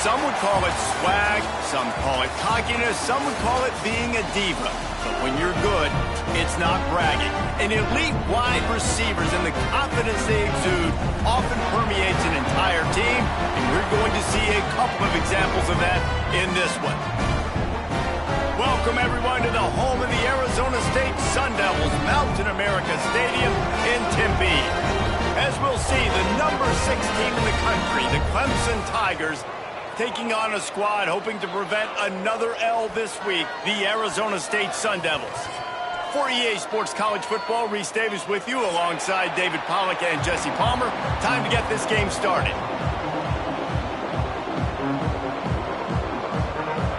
Some would call it swag, some call it cockiness, some would call it being a diva. But when you're good, it's not bragging. An elite wide receivers and the confidence they exude often permeates an entire team, and we're going to see a couple of examples of that in this one. Welcome, everyone, to the home of the Arizona State Sun Devils, Mountain America Stadium in Tempe. As we'll see, the number 6 team in the country, the Clemson Tigers, taking on a squad hoping to prevent another L this week, the Arizona State Sun Devils. For EA Sports College Football, Reese Davis with you alongside David Pollack and Jesse Palmer. Time to get this game started.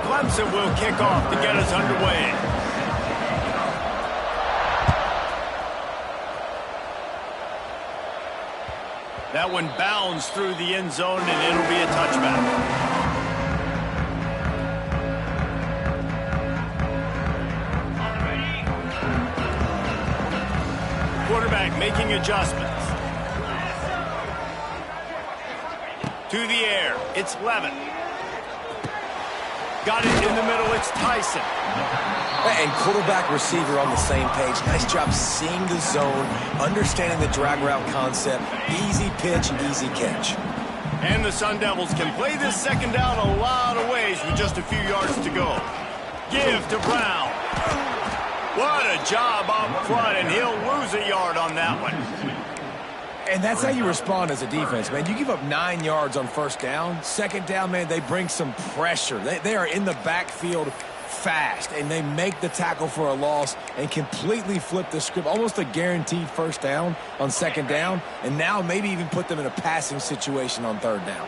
Clemson will kick off to get us underway. That one bounds through the end zone, and it'll be a touchback. Quarterback making adjustments. To the air, it's Levin. Got it in the middle, it's Tyson. And quarterback receiver on the same page. Nice job seeing the zone, understanding the drag route concept. Easy pitch, easy catch. And the Sun Devils can play this second down a lot of ways with just a few yards to go. Give to Brown. What a job up front, and he'll lose a yard on that one. And that's how you respond as a defense, man. You give up 9 yards on first down. Second down, man, they bring some pressure. They are in the backfield fast, and they make the tackle for a loss and completely flip the script. Almost a guaranteed first down on second down, and now maybe even put them in a passing situation on third down.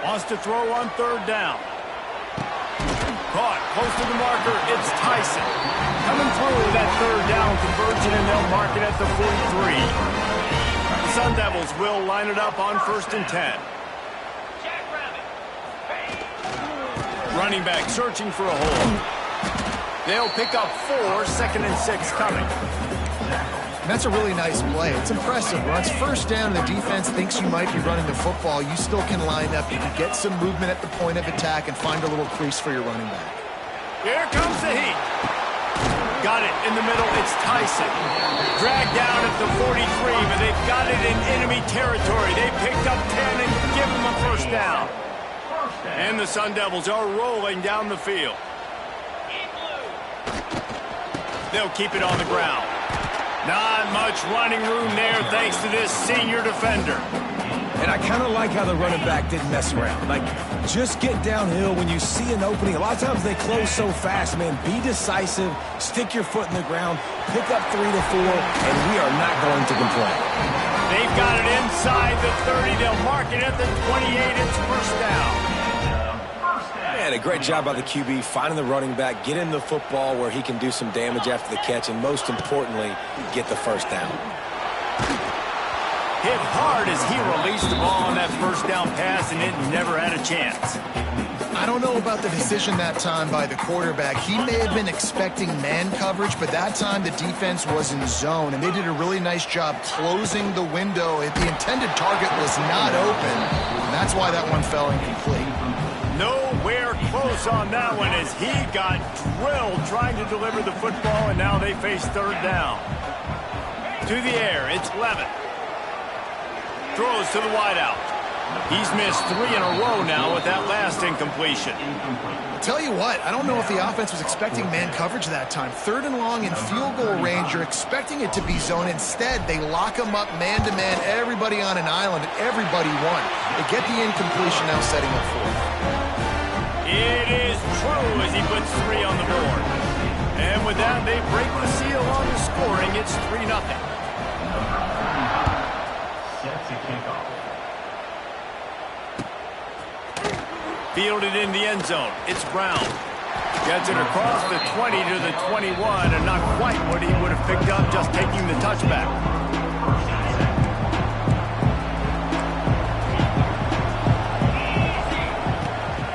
Wants to throw on third down. Caught close to the marker, it's Tyson. Coming through that third down conversion, and they'll mark it at the 43. The Sun Devils will line it up on 1st and 10. Running back searching for a hole. They'll pick up 4, 2nd and 6 coming. And that's a really nice play. It's impressive. When it's first down and the defense thinks you might be running the football, you still can line up. You can get some movement at the point of attack and find a little crease for your running back. Here comes the heat. Got it in the middle. It's Tyson. Dragged down at the 43, but they've got it in enemy territory. They picked up 10 and give him a first down. And the Sun Devils are rolling down the field. They'll keep it on the ground. Not much running room there thanks to this senior defender. And I kind of like how the running back didn't mess around. Like, just get downhill when you see an opening. A lot of times they close so fast, man. Be decisive, stick your foot in the ground, pick up 3 to 4, and we are not going to complain. They've got it inside the 30. They'll mark it at the 28. It's first down. Man, a great job by the QB finding the running back, get him the football where he can do some damage after the catch, and most importantly, get the first down. Hit hard as he released the ball on that first down pass, and it never had a chance. I don't know about the decision that time by the quarterback. He may have been expecting man coverage, but that time the defense was in zone, and they did a really nice job closing the window. The intended target was not open, and that's why that one fell incomplete. Nowhere close on that one as he got drilled trying to deliver the football, and now they face third down. To the air, it's Levin. Throws to the wideout. He's missed 3 in a row now with that last incompletion. Tell you what, I don't know if the offense was expecting man coverage that time. 3rd and long in field goal range, you're expecting it to be zone. Instead, they lock them up man-to-man, everybody on an island, and everybody won. They get the incompletion now setting up 4th. It is true as he puts 3 on the board. And with that, they break the seal on the scoring. It's 3-0. Set to kick off. Fielded in the end zone. It's Brown. Gets it across the 20 to the 21, and not quite what he would have picked up just taking the touchback.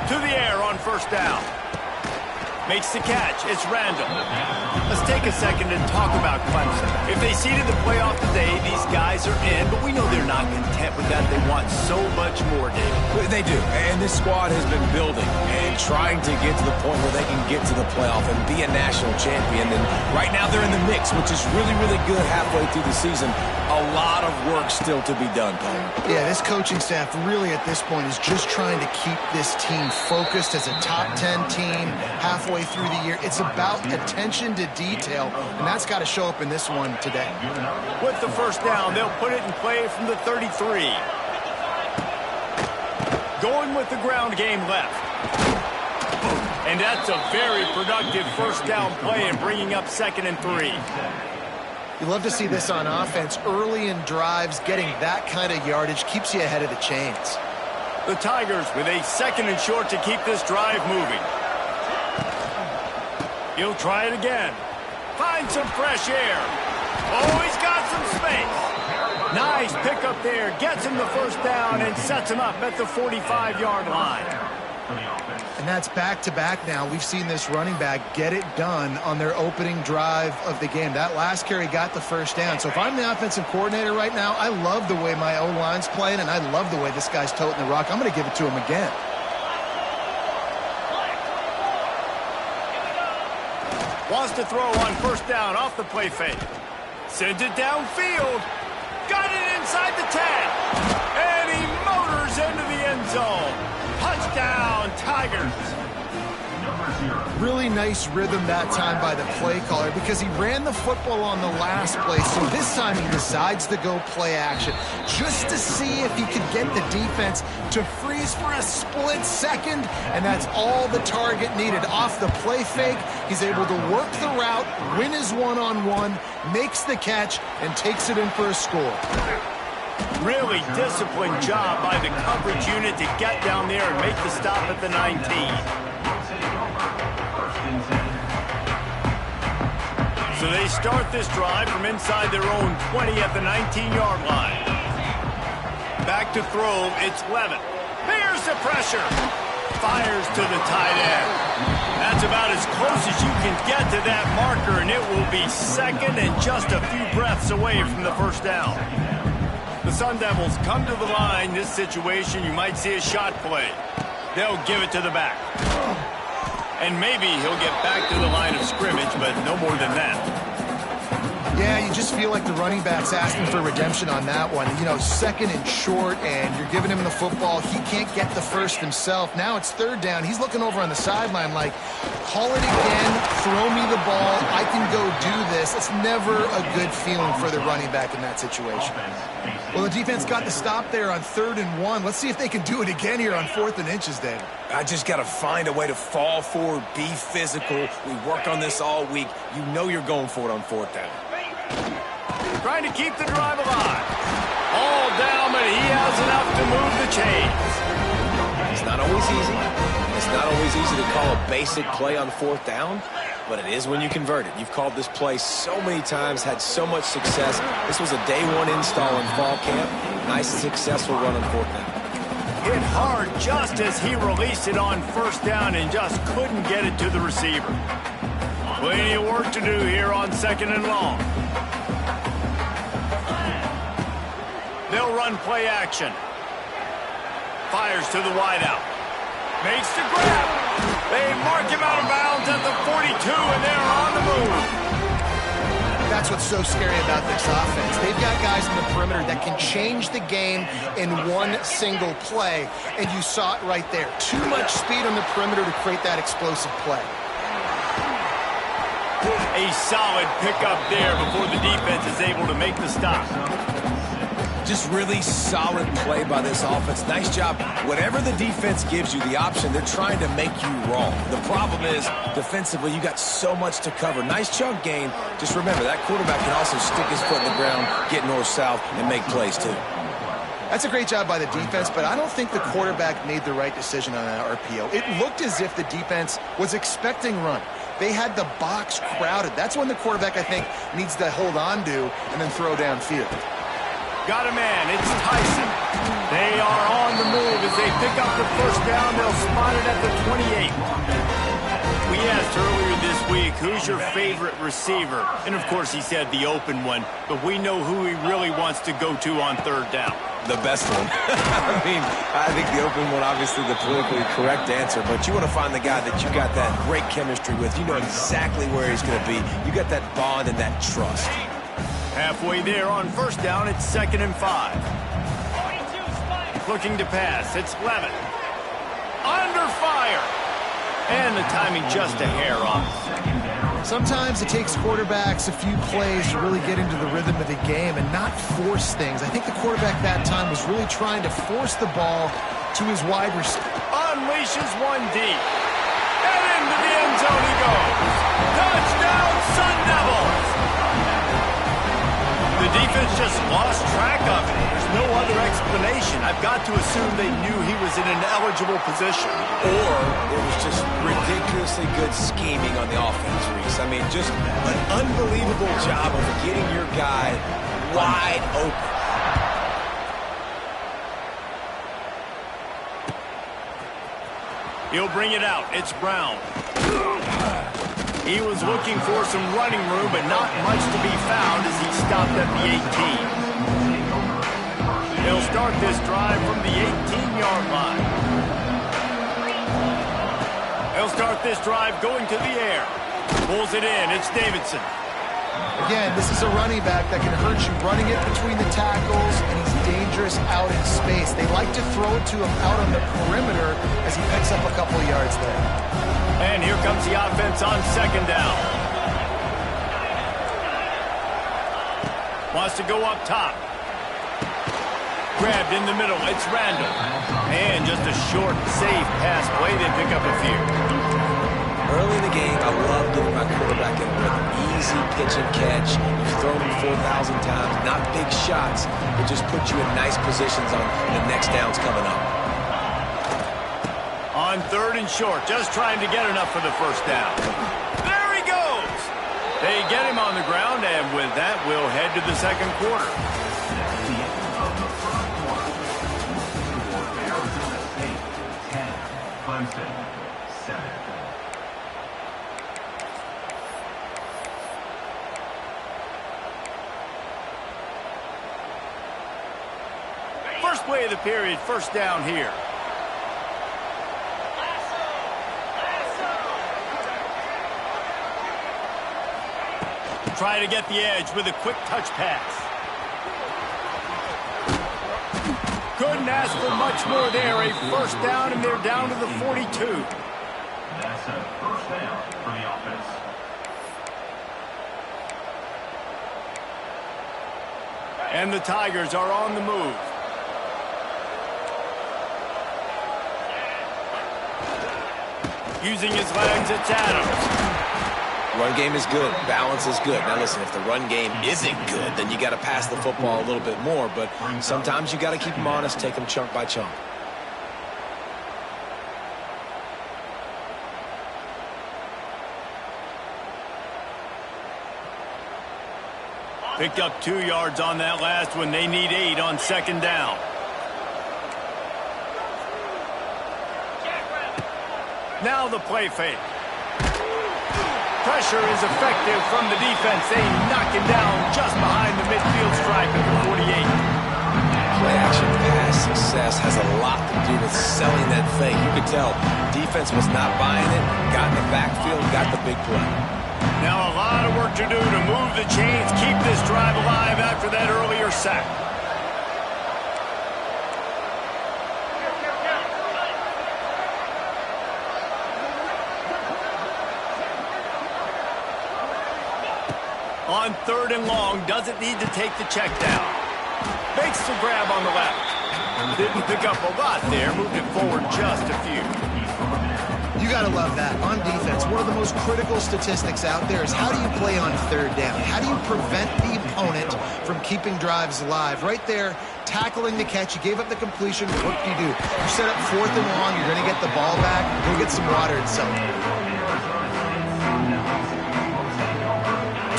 To the air on first down. Makes the catch. It's Randall. Let's take a second and talk about Clemson. If they seeded the playoff today, these guys are in, but we know they're not content with that. They want so much more, David. They do, and this squad has been building and trying to get to the point where they can get to the playoff and be a national champion. And right now they're in the mix, which is really, really good halfway through the season. A lot of work still to be done, Paul. Yeah, this coaching staff really at this point is just trying to keep this team focused as a top 10 team halfway through the year. It's about attention to detail, and that's got to show up in this one today. With the first down, they'll put it in play from the 33. Going with the ground game left. And that's a very productive first down play and bringing up 2nd and 3. You love to see this on offense. Early in drives, getting that kind of yardage keeps you ahead of the chains. The Tigers with a 2nd and short to keep this drive moving. He'll try it again. Find some fresh air. Oh, he's got some space. Nice pickup there. Gets him the first down and sets him up at the 45-yard line. And that's back-to-back now. We've seen this running back get it done on their opening drive of the game. That last carry got the first down. So if I'm the offensive coordinator right now, I love the way my O-line's playing, and I love the way this guy's toting the rock. I'm going to give it to him again. Wants to throw on first down off the play fake. Sends it downfield. Got it inside the 10. And he motors into the end zone. Touchdown, Tigers. Really nice rhythm that time by the play caller because he ran the football on the last play. So this time he decides to go play action just to see if he could get the defense to freeze for a split second. And that's all the target needed. Off the play fake, he's able to work the route, win his one-on-one, makes the catch, and takes it in for a score. Really disciplined job by the coverage unit to get down there and make the stop at the 19. So they start this drive from inside their own 20 at the 19-yard line. Back to throw, it's Levin. Here's the pressure. Fires to the tight end. That's about as close as you can get to that marker, and it will be 2nd and just a few breaths away from the first down. The Sun Devils come to the line. This situation, you might see a shot play. They'll give it to the back. And maybe he'll get back to the line of scrimmage, but no more than that. Yeah, you just feel like the running back's asking for redemption on that one. You know, 2nd and short, and you're giving him the football. He can't get the first himself. Now it's 3rd down. He's looking over on the sideline like, call it again, throw me the ball, I can go do this. It's never a good feeling for the running back in that situation. Well, the defense got the stop there on 3rd and 1. Let's see if they can do it again here on 4th and inches, David. I just got to find a way to fall forward, be physical. We worked on this all week. You know you're going for it on 4th down. Trying to keep the drive alive. All down, but he has enough to move the chains. It's not always easy. It's not always easy to call a basic play on 4th down, but it is when you convert it. You've called this play so many times, had so much success. This was a day 1 install in fall camp. Nice and successful run on 4th down. Hit hard just as he released it on first down and just couldn't get it to the receiver. Plenty of work to do here on 2nd and long. They'll run play action. Fires to the wideout. Makes the grab. They mark him out of bounds at the 42, and they're on the move. That's what's so scary about this offense. They've got guys in the perimeter that can change the game in one single play, and you saw it right there. Too much speed on the perimeter to create that explosive play. A solid pickup there before the defense is able to make the stop. Just really solid play by this offense. Nice job. Whatever the defense gives you the option, they're trying to make you wrong. The problem is, defensively, you got so much to cover. Nice chunk gain. Just remember, that quarterback can also stick his foot in the ground, get north-south, and make plays, too. That's a great job by the defense, but I don't think the quarterback made the right decision on that RPO. It looked as if the defense was expecting run. They had the box crowded. That's when the quarterback, I think, needs to hold on to and then throw downfield. Got a man. It's Tyson. They are on the move as they pick up the first down. They'll spot it at the 28. We asked earlier this week, who's your favorite receiver? And, of course, he said the open one. But we know who he really wants to go to on third down. The best one. I mean, I think the open one, obviously the politically correct answer, but you want to find the guy that you got that great chemistry with. You know exactly where he's going to be. You got that bond and that trust. Halfway there on first down, it's 2nd and 5. Looking to pass, it's Levin. Under fire. And the timing just a hair off. Sometimes it takes quarterbacks a few plays to really get into the rhythm of the game and not force things. I think the quarterback that time was really trying to force the ball to his wide receiver. Unleashes one deep. And into the end zone he goes. Touchdown, Sun Devils! The defense just lost track of it. There's no other explanation. I've got to assume they knew he was in an eligible position. Or it was just ridiculously good scheming on the offense, Reese. I mean, just an unbelievable job of getting your guy wide open. He'll bring it out. It's Brown. He was looking for some running room, but not much to be found as he stopped at the 18. He'll start this drive from the 18-yard line. He'll start this drive going to the air. Pulls it in. It's Davidson. Again, this is a running back that can hurt you running it between the tackles, and he's dangerous out in space. They like to throw it to him out on the perimeter as he picks up a couple of yards there. And here comes the offense on 2nd down. Wants to go up top. Grabbed in the middle. It's Randall. And just a short, safe pass play. They pick up a few. Early in the game, I love getting my quarterback in rhythm. Easy pitch and catch. You've thrown him 4,000 times. Not big shots. It just puts you in nice positions on the next downs coming up. On 3rd and short, just trying to get enough for the first down. There he goes! They get him on the ground, and with that, we'll head to the 2nd quarter. At the end of the first quarter, Arizona State 10, Clemson 7. First play of the period, first down here. Try to get the edge with a quick touch pass. Couldn't ask for much more there. A first down, and they're down to the 42. That's a first down for the offense. And the Tigers are on the move. Using his legs, it's Adams. Run game is good. Balance is good. Now, listen, if the run game isn't good, then you got to pass the football a little bit more. But sometimes you got to keep them honest, take them chunk by chunk. Picked up 2 yards on that last one. They need 8 on 2nd down. Now the play fake. Pressure is effective from the defense. They knock him down just behind the midfield stripe at the 48. Play-action pass success has a lot to do with selling that fake. You could tell defense was not buying it, got in the backfield, got the big play. Now a lot of work to do to move the chains, keep this drive alive after that earlier sack. On 3rd and long, doesn't need to take the check down. Makes the grab on the left. Didn't pick up a lot there, moved it forward just a few. You got to love that. On defense, one of the most critical statistics out there is how do you play on 3rd down? How do you prevent the opponent from keeping drives alive? Right there, tackling the catch. You gave up the completion. What do? You set up 4th and long. You're going to get the ball back. Go get some water and something.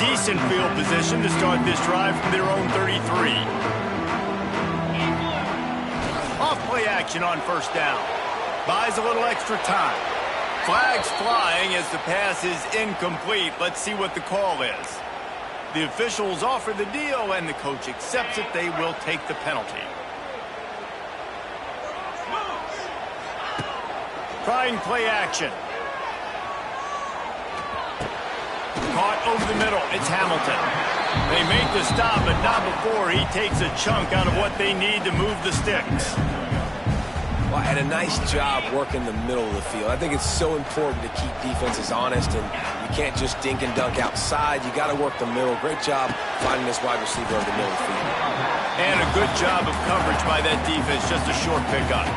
Decent field position to start this drive from their own 33. Off play action on 1st down. Buys a little extra time. Flags flying as the pass is incomplete. Let's see what the call is. The officials offer the deal, and the coach accepts it. They will take the penalty. Trying play action. Caught over the middle. It's Hamilton. They make the stop, but not before he takes a chunk out of what they need to move the sticks. Well, and a nice job working the middle of the field. I think it's so important to keep defenses honest, and you can't just dink and dunk outside. You got to work the middle. Great job finding this wide receiver over the middle of the field. And a good job of coverage by that defense. Just a short pickup.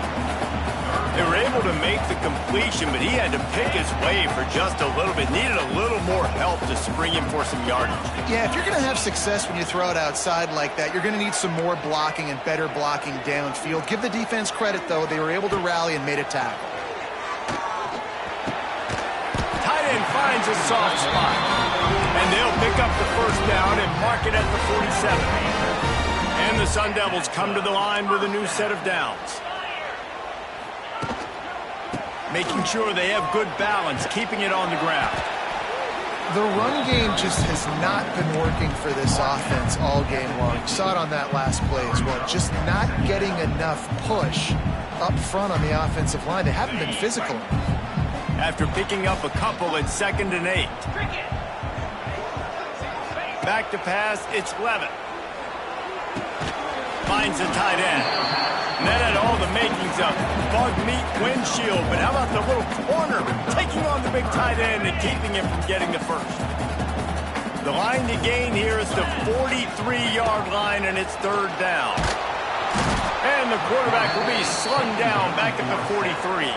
They were able to make the completion, but he had to pick his way for just a little bit. Needed a little more help to spring him for some yardage. Yeah, if you're going to have success when you throw it outside like that, you're going to need some more blocking and better blocking downfield. Give the defense credit, though. They were able to rally and made a tackle. Tight end finds a soft spot. And they'll pick up the first down and mark it at the 47. And the Sun Devils come to the line with a new set of downs. Making sure they have good balance, keeping it on the ground. The run game just has not been working for this offense all game long. You saw it on that last play as well. Just not getting enough push up front on the offensive line. They haven't been physical. After picking up a couple at 2nd and 8. Back to pass, it's Levin. Finds the tight end. And that had all the makings of bug meat windshield, but how about the little corner taking on the big tight end and keeping him from getting the first? The line to gain here is the 43-yard line, and it's 3rd down. And the quarterback will be slung down back at the 43.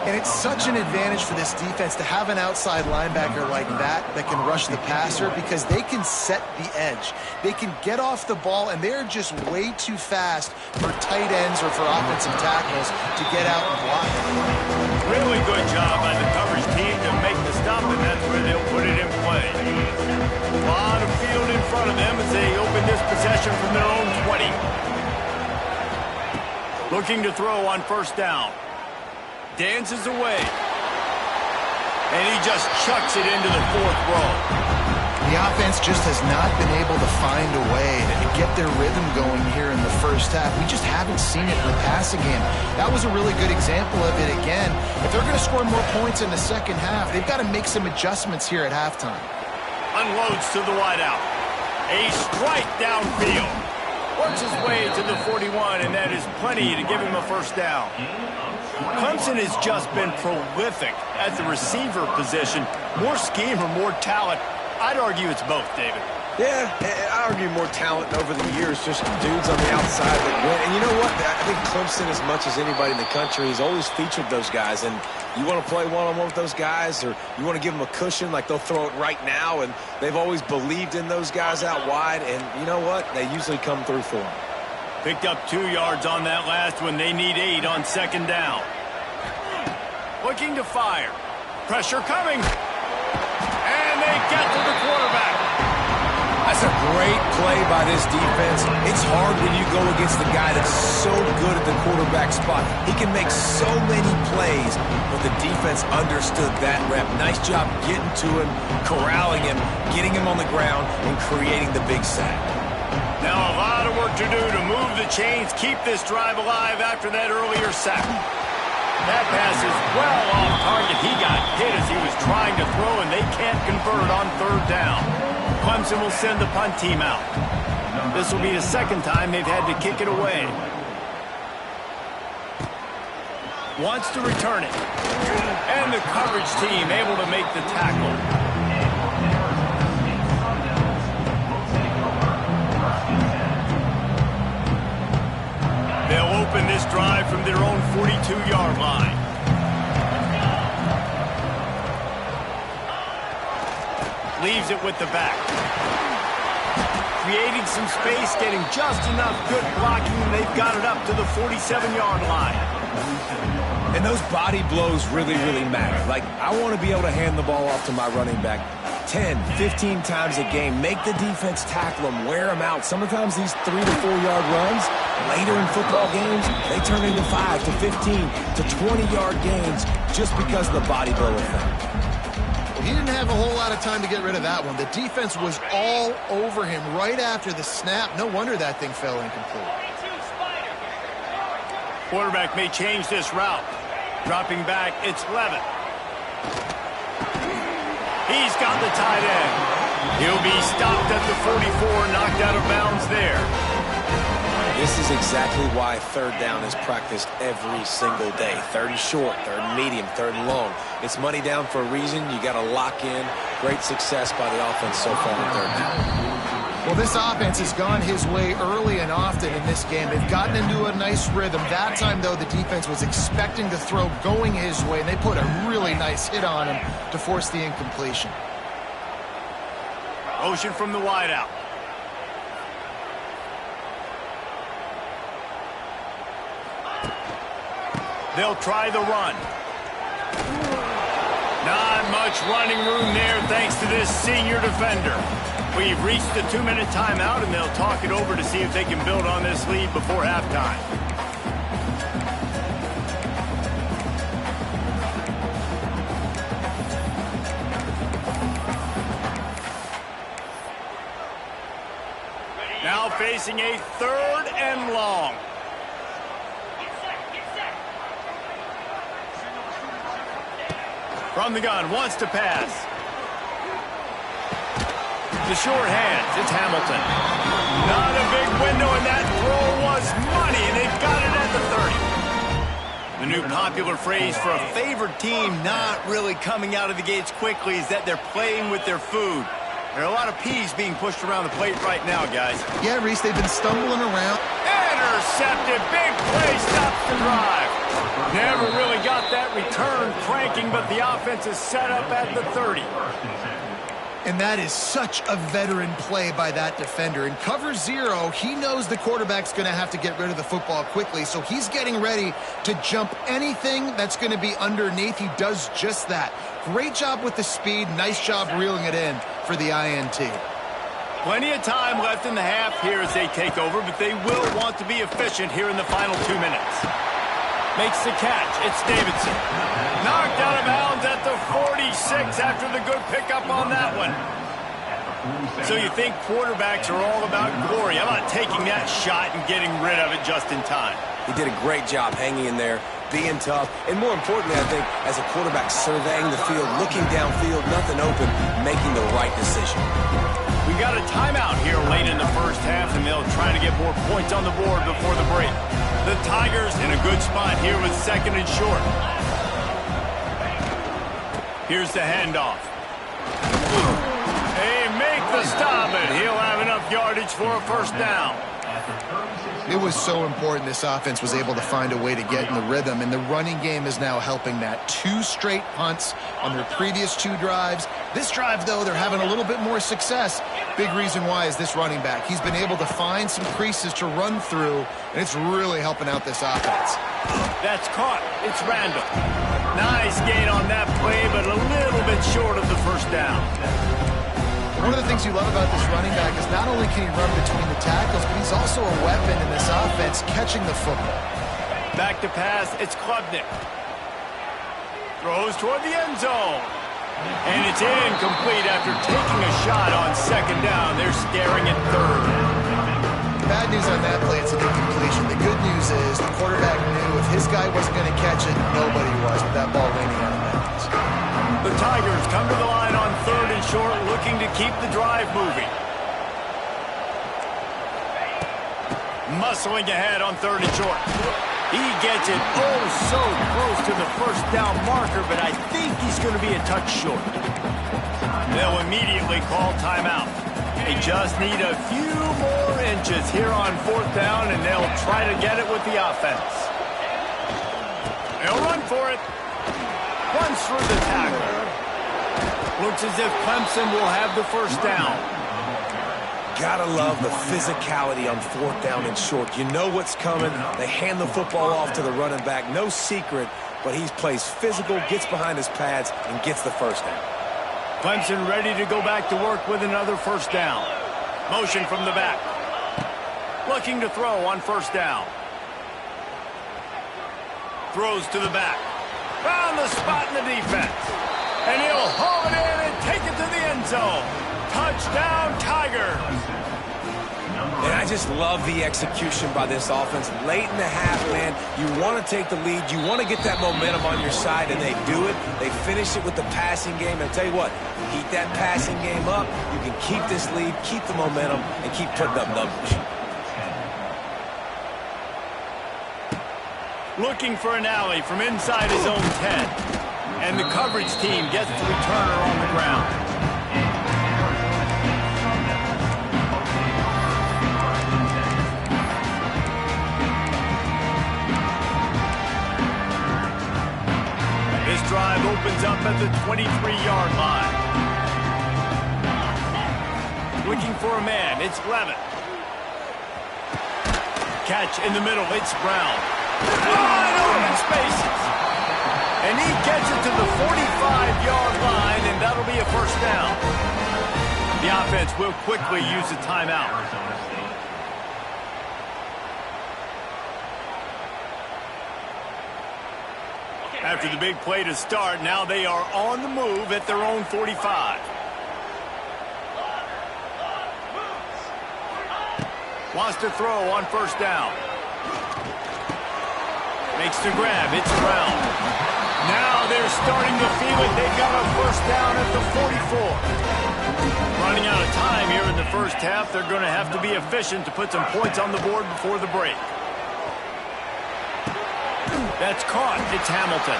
And it's such an advantage for this defense to have an outside linebacker like that can rush the passer, because they can set the edge. They can get off the ball, and they're just way too fast for tight ends or for offensive tackles to get out and block it. Really good job by the coverage team to make the stop, and that's where they'll put it in play. A lot of field in front of them as they open this possession from their own 20. Looking to throw on 1st down. Dances away. And he just chucks it into the 4th row. The offense just has not been able to find a way to get their rhythm going here in the first half. We just haven't seen it in the passing game. That was a really good example of it again. If they're going to score more points in the second half, they've got to make some adjustments here at halftime. Unloads to the wideout. A strike downfield. Works his way to the 41, and that is plenty to give him a 1st down. Clemson has just been prolific at the receiver position. More scheme or more talent? I'd argue it's both, David. Yeah, I argue more talent over the years, just dudes on the outside that win. And you know what? I think Clemson, as much as anybody in the country, has always featured those guys. And you want to play one-on-one with those guys, or you want to give them a cushion, like they'll throw it right now. And they've always believed in those guys out wide. And you know what? They usually come through for them. Picked up 2 yards on that last one. They need 8 on 2nd down. Looking to fire. Pressure coming. And they get to the quarterback. That's a great play by this defense. It's hard when you go against the guy that's so good at the quarterback spot. He can make so many plays, but the defense understood that rep. Nice job getting to him, corralling him, getting him on the ground, and creating the big sack. Now a lot of work to do to move the chains, keep this drive alive after that earlier sack. That pass is well off target. He got hit as he was trying to throw, and they can't convert on 3rd down. Clemson will send the punt team out. This will be the 2nd time they've had to kick it away. Wants to return it. And the coverage team able to make the tackle. They'll open this drive from their own 42-yard line. Leaves it with the back. Creating some space, getting just enough good blocking, and they've got it up to the 47-yard line. And those body blows really, really matter. Like, I want to be able to hand the ball off to my running back 10, 15 times a game. Make the defense tackle them, wear them out. Sometimes these 3 to 4 yard runs, later in football games, they turn into 5 to 15 to 20-yard gains just because of the body blow effect. He didn't have a whole lot of time to get rid of that one. The defense was all over him right after the snap. No wonder that thing fell incomplete. Quarterback may change this route. Dropping back, it's Levitt. He's got the tight end. He'll be stopped at the 44, knocked out of bounds there. This is exactly why third down is practiced every single day. Third and short, third and medium, third and long. It's money down for a reason. You got to lock in. Great success by the offense so far on third down. Well, this offense has gone his way early and often in this game. They've gotten into a nice rhythm. That time, though, the defense was expecting the throw going his way, and they put a really nice hit on him to force the incompletion. Motion from the wideout. They'll try the run. Not much running room there thanks to this senior defender. We've reached the 2-minute timeout, and they'll talk it over to see if they can build on this lead before halftime. Now facing a 3rd and long. From the gun, wants to pass. The short hands, it's Hamilton. Not a big window, and that throw was money, and they got it at the 30. The new popular phrase for a favored team not really coming out of the gates quickly is that they're playing with their food. There are a lot of peas being pushed around the plate right now, guys. Yeah, Reese, they've been stumbling around. Intercepted, big play, stops the drive. Never really got that return cranking, but the offense is set up at the 30. And that is such a veteran play by that defender. In cover 0, he knows the quarterback's going to have to get rid of the football quickly, so he's getting ready to jump anything that's going to be underneath. He does just that. Great job with the speed. Nice job reeling it in for the INT. Plenty of time left in the half here as they take over, but they will want to be efficient here in the final 2 minutes. Makes the catch. It's Davidson. Knocked out of bounds at the 46 after the good pickup on that one. So you think quarterbacks are all about glory. How about taking that shot and getting rid of it just in time? He did a great job hanging in there, being tough, and more importantly, I think, as a quarterback, surveying the field, looking downfield, nothing open, making the right decision. We got a timeout here late in the first half, and they'll try to get more points on the board before the break. The Tigers in a good spot here with 2nd and short. Here's the handoff. They make the stop, and he'll have enough yardage for a first down. It was so important this offense was able to find a way to get in the rhythm, and the running game is now helping that. 2 straight punts on their previous 2 drives. This drive, though, they're having a little bit more success. Big reason why is this running back. He's been able to find some creases to run through, and it's really helping out this offense. That's caught. It's Randall. Nice gain on that play, but a little bit short of the first down. One of the things you love about this running back is not only can he run between the tackles, but he's also a weapon in this offense, catching the football. Back to pass, it's Klubnik. Throws toward the end zone. And it's incomplete after taking a shot on 2nd down. They're staring at 3rd. Bad news on that play, it's an incompletion. The good news is the quarterback knew if his guy wasn't going to catch it, nobody was with that ball landing out of bounds. The Tigers come to the line on 3rd and short, looking to keep the drive moving. Muscling ahead on 3rd and short. He gets it oh so close to the first down marker, but I think he's going to be a touch short. They'll immediately call timeout. They just need a few more inches here on 4th down, and they'll try to get it with the offense. They'll run for it. Runs through the tackle. Looks as if Clemson will have the first down. Gotta love the physicality on 4th down and short. You know what's coming. They hand the football off to the running back. No secret but he plays physical, gets behind his pads, and gets the first down. Clemson ready to go back to work with another first down. Motion from the back. Looking to throw on first down. Throws to the back. Found the spot in the defense. And he'll haul it in and take it to the end zone. Touchdown, Tigers. And I just love the execution by this offense. Late in the half, man, you want to take the lead. You want to get that momentum on your side, and they do it. They finish it with the passing game. And I'll tell you what, keep that passing game up. You can keep this lead, keep the momentum, and keep putting up numbers. Looking for an alley from inside his own 10. And the coverage team gets the returner on the ground. This drive opens up at the 23-yard line. Looking for a man, it's Levin. Catch in the middle, it's Brown. Wide open spaces. And he gets it to the 45-yard line, and that'll be a first down. The offense will quickly use a timeout. After the big play to start, now they are on the move at their own 45. Wants to throw on first down. Makes the grab. It's Brown. Now they're starting to feel it. They've got a first down at the 44. Running out of time here in the first half. They're going to have to be efficient to put some points on the board before the break. That's caught. It's Hamilton.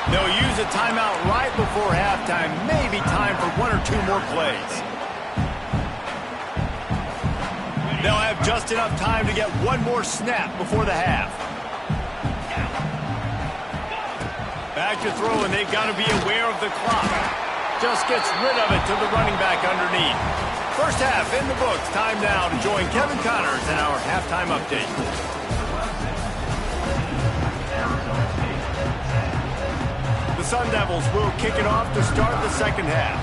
They'll use a timeout right before halftime. Maybe time for one or two more plays. They'll have just enough time to get one more snap before the half. Back to throw, and they've got to be aware of the clock. Just gets rid of it to the running back underneath. First half in the books. Time now to join Kevin Connors in our halftime update. The Sun Devils will kick it off to start the second half.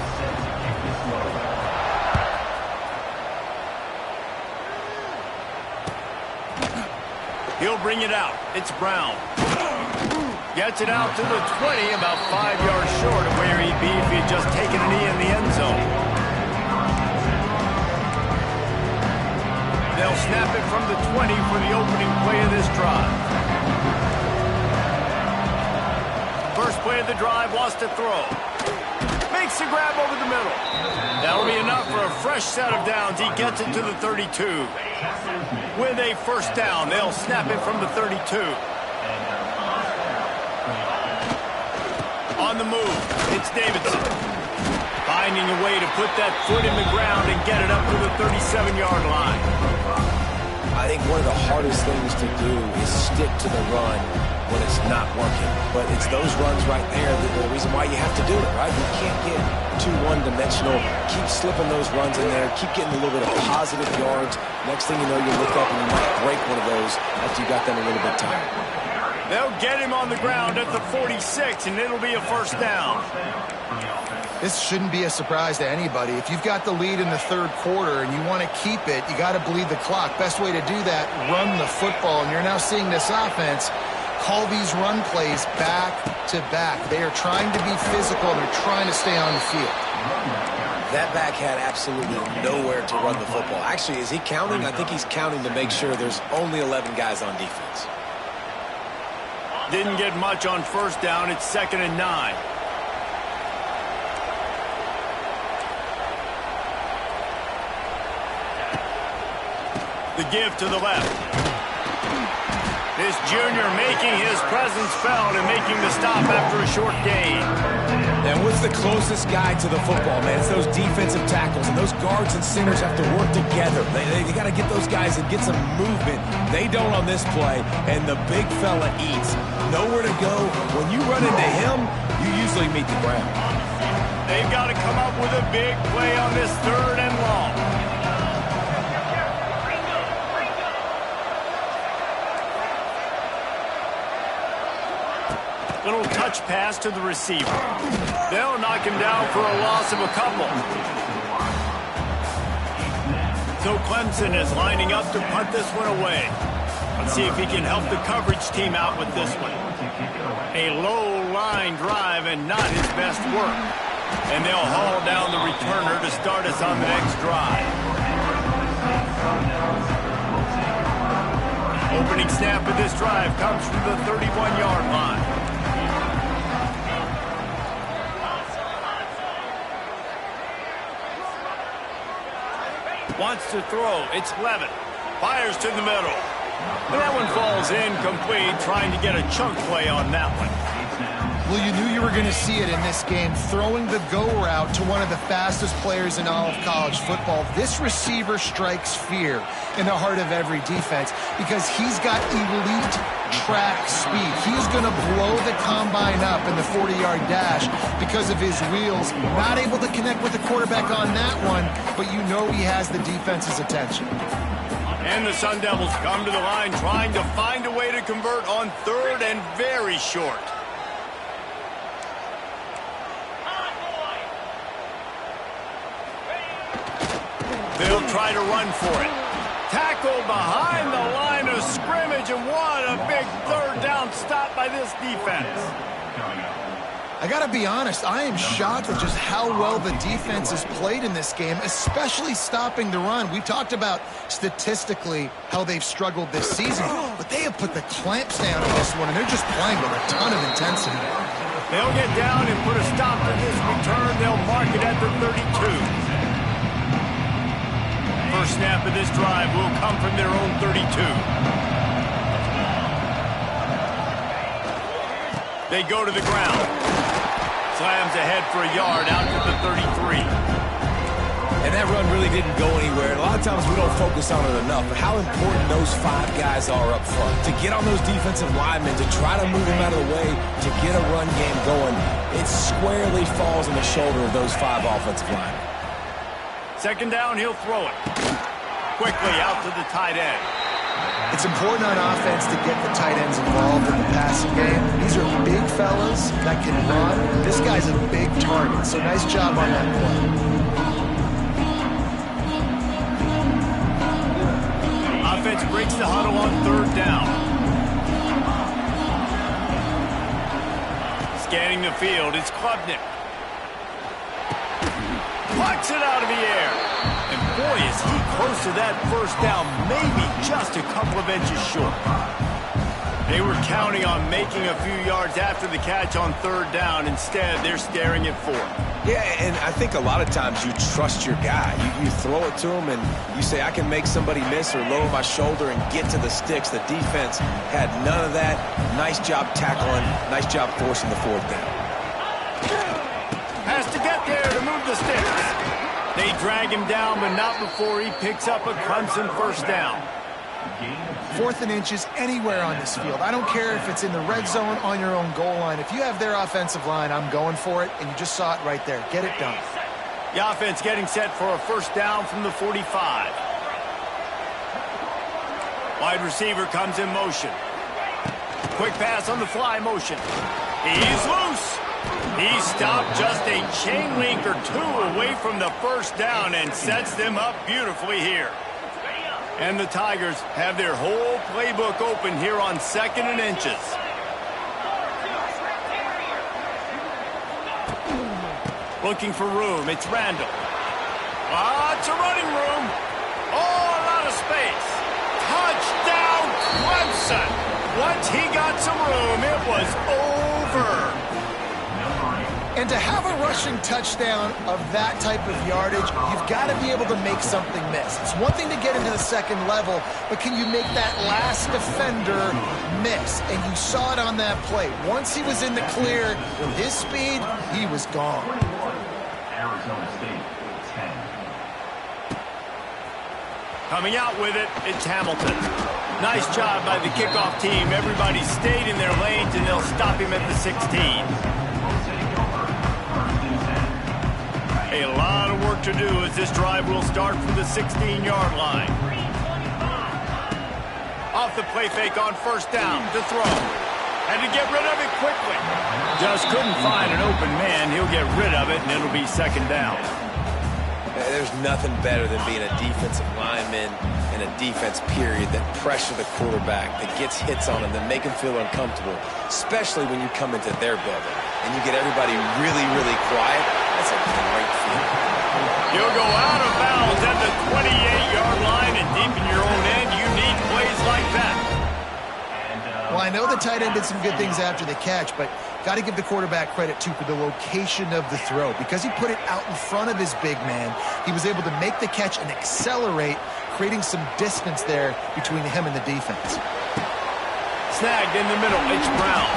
He'll bring it out. It's Brown. Gets it out to the 20, about 5 yards short of where he'd be if he'd just taken a knee in the end zone. They'll snap it from the 20 for the opening play of this drive. First play of the drive, wants to throw. Makes the grab over the middle. That'll be enough for a fresh set of downs. He gets it to the 32. With a first down, they'll snap it from the 32. On the move, it's Davidson. Finding a way to put that foot in the ground and get it up to the 37-yard line. I think one of the hardest things to do is stick to the run when it's not working. But it's those runs right there that are the reason why you have to do it, right? You can't get too one-dimensional. Keep slipping those runs in there. Keep getting a little bit of positive yards. Next thing you know, you look up and you might break one of those after you got them a little bit tired. They'll get him on the ground at the 46, and it'll be a first down. This shouldn't be a surprise to anybody. If you've got the lead in the third quarter and you want to keep it, you got to bleed the clock. Best way to do that, run the football. And you're now seeing this offense call these run plays back to back. They are trying to be physical, and they're trying to stay on the field. That back had absolutely nowhere to run the football. Actually, is he counting? I think he's counting to make sure there's only 11 guys on defense. Didn't get much on first down. It's 2nd and 9. The give to the left. This junior making his presence felt and making the stop after a short gain. And what's the closest guy to the football, man? It's those defensive tackles, and those guards and centers have to work together. They got to get those guys and get some movement. They don't on this play, and the big fella eats. Nowhere to go. When you run into him, you usually meet the ground. They've got to come up with a big play on this 3rd and long. Little touch pass to the receiver. They'll knock him down for a loss of a couple. So Clemson is lining up to punt this one away. Let's see if he can help the coverage team out with this one. A low line drive and not his best work. And they'll haul down the returner to start us on the next drive. Opening snap of this drive comes from the 31-yard line. Wants to throw. It's Levin. Fires to the middle. And that one falls incomplete, trying to get a chunk play on that one. Well, you knew you were going to see it in this game, throwing the go route to one of the fastest players in all of college football. This receiver strikes fear in the heart of every defense because he's got elite track speed. He's going to blow the combine up in the 40-yard dash because of his wheels. Not able to connect with the quarterback on that one, but you know he has the defense's attention. And the Sun Devils come to the line trying to find a way to convert on third and very short. They'll try to run for it. Tackle behind the line of scrimmage, and what a big third down stop by this defense. I got to be honest, I am shocked at just how well the defense has played in this game, especially stopping the run. We talked about statistically how they've struggled this season, but they have put the clamps down on this one, and they're just playing with a ton of intensity. They'll get down and put a stop to this return. They'll mark it at the 32. First snap of this drive will come from their own 32. They go to the ground. Slams ahead for a yard out to the 33. And that run really didn't go anywhere. And a lot of times we don't focus on it enough, but how important those 5 guys are up front. To get on those defensive linemen, to try to move them out of the way, to get a run game going, it squarely falls on the shoulder of those 5 offensive linemen. Second down, he'll throw it. Quickly out to the tight end. It's important on offense to get the tight ends involved in the passing game. These are big fellas that can run. This guy's a big target, so nice job on that play. Offense breaks the huddle on third down. Scanning the field, it's Klubnik. Plucks it out of the air. And boy, is he close to that first down, maybe just a couple of inches short. They were counting on making a few yards after the catch on third down. Instead, they're staring at fourth. Yeah, and I think a lot of times you trust your guy. You throw it to him, and you say, I can make somebody miss or lower my shoulder and get to the sticks. The defense had none of that. Nice job tackling. Nice job forcing the fourth down. Has to get there to move the sticks. They drag him down, but not before he picks up a Clemson first down. 4th and inches anywhere on this field. I don't care if it's in the red zone, on your own goal line. If you have their offensive line, I'm going for it, and you just saw it right there. Get it done. The offense getting set for a first down from the 45. Wide receiver comes in motion. Quick pass on the fly motion. He's loose. He stopped just a chain link or 2 away from the first down and sets them up beautifully here. And the Tigers have their whole playbook open here on 2nd and inches. Looking for room. It's Randall. It's a running room. Oh, a lot of space. Touchdown, Clemson. Once he got some room, it was over. And to have a rushing touchdown of that type of yardage, you've got to be able to make something miss. It's one thing to get into the second level, but can you make that last defender miss? And you saw it on that play. Once he was in the clear, with his speed, he was gone. Arizona State, 10. Coming out with it, it's Hamilton. Nice job by the kickoff team. Everybody stayed in their lanes, and they'll stop him at the 16. A lot of work to do as this drive will start from the 16-yard line. Off the play fake on first down to throw. Had to get rid of it quickly. Just couldn't find an open man. He'll get rid of it, and it'll be second down. There's nothing better than being a defensive lineman in a defense period that pressure the quarterback, that gets hits on him, that make him feel uncomfortable, especially when you come into their building and you get everybody really, really quiet. That's a great feeling. You'll go out of bounds at the 28-yard line, and deep in your own end, you need plays like that. Well, I know the tight end did some good things after the catch, but got to give the quarterback credit, too, for the location of the throw. Because he put it out in front of his big man, he was able to make the catch and accelerate, creating some distance there between him and the defense. Snagged in the middle, it's Brown.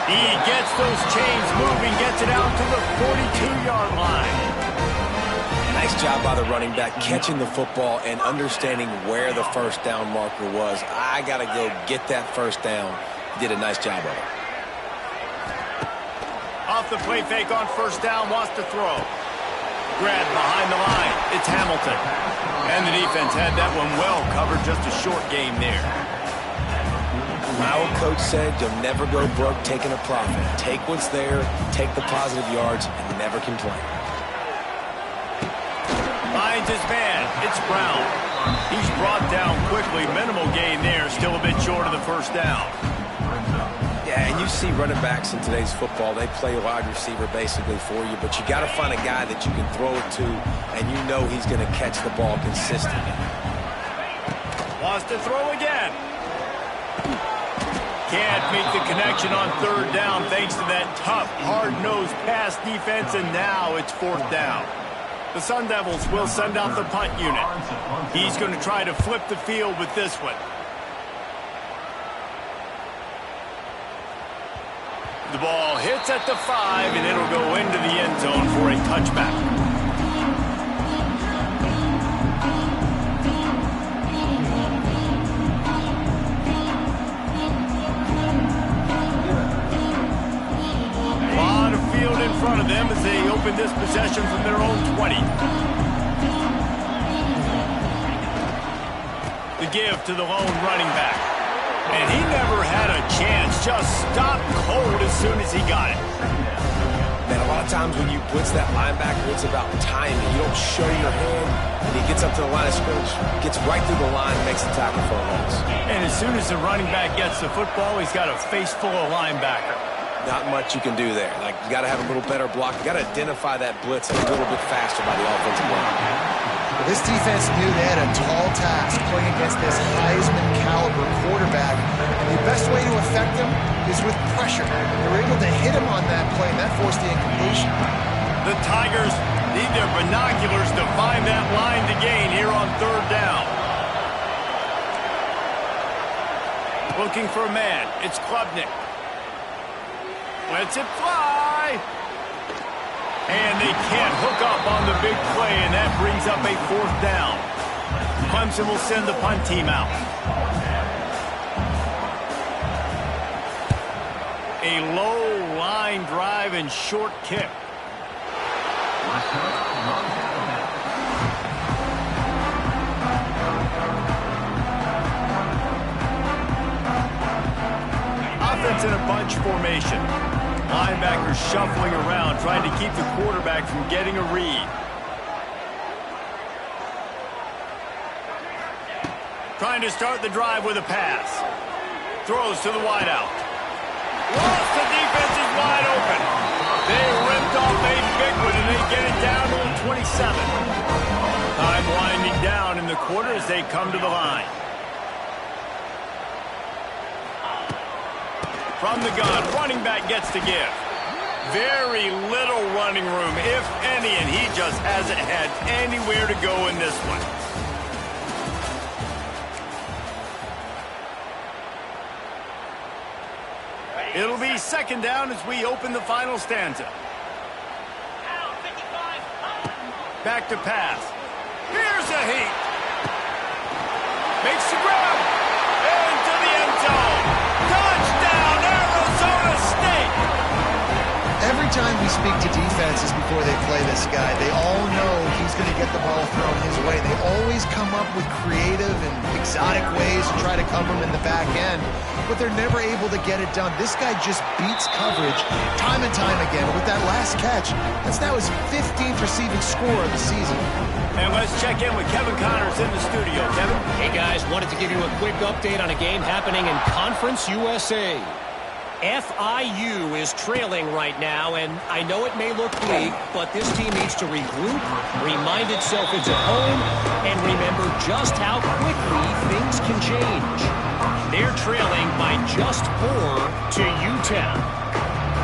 He gets those chains moving, gets it out to the 42-yard line. Nice job by the running back catching the football and understanding where the first down marker was. I got to go get that first down. Did a nice job of it. Off the play fake on first down, wants to throw. Grabbed behind the line. It's Hamilton. And the defense had that one well covered, just a short game there. My old coach said you'll never go broke taking a profit. Take what's there, take the positive yards, and never complain. Finds his man. It's Brown. He's brought down quickly. Minimal gain there. Still a bit short of the first down. Yeah, and you see running backs in today's football, they play wide receiver basically for you, but you got to find a guy that you can throw it to, and you know he's going to catch the ball consistently. Wants to throw again. Can't make the connection on third down thanks to that tough, hard-nosed pass defense, and now it's fourth down. The Sun Devils will send out the punt unit. He's going to try to flip the field with this one. The ball hits at the 5, and it'll go into the end zone for a touchback. A lot of field in front of them as they open this possession from their own 20. The give to the lone running back. And he never had a chance. Just stopped cold as soon as he got it. Man, a lot of times when you blitz that linebacker, it's about timing. You don't show your hand, and he gets up to the line of scrimmage, gets right through the line, and makes the tackle for a loss. And as soon as the running back gets the football, he's got a face full of linebacker. Not much you can do there. Like, you got to have a little better block. You got to identify that blitz a little bit faster by the offensive line. Well, this defense knew they had a tall task playing against this Heisman-caliber quarterback, and the best way to affect him is with pressure. They were able to hit him on that play, and that forced the incompletion. The Tigers need their binoculars to find that line to gain here on third down. Looking for a man. It's Klubnik. Lets it fly. And they can't hook up on the big play, and that brings up a fourth down. Clemson will send the punt team out. A low line drive and short kick. Offense in a bunch formation. Linebackers shuffling around, trying to keep the quarterback from getting a read. Trying to start the drive with a pass. Throws to the wideout. Lost, the defense is wide open. They ripped off a big one, and they get it down to the 27. Time winding down in the quarter as they come to the line. From the gun, running back gets to give. Very little running room, if any, and he just hasn't had anywhere to go in this one. It'll be second down as we open the final stanza. Back to pass. Here's a heat. Makes the grab. Into the end zone. Touchdown, Arizona State. Every time we speak to defenses before they play this guy, they all know he's going to get the ball thrown his way. They always come up with creative and exotic ways to try to cover him in the back end, but they're never able to get it done. This guy just beats coverage time and time again. With that last catch, that's now his 15th receiving score of the season. And let's check in with Kevin Connors in the studio. Kevin? Hey, guys. Wanted to give you a quick update on a game happening in Conference USA. FIU is trailing right now, and I know it may look bleak, but this team needs to regroup, remind itself it's at home, and remember just how quickly things can change. They're trailing by just 4 to UTEP.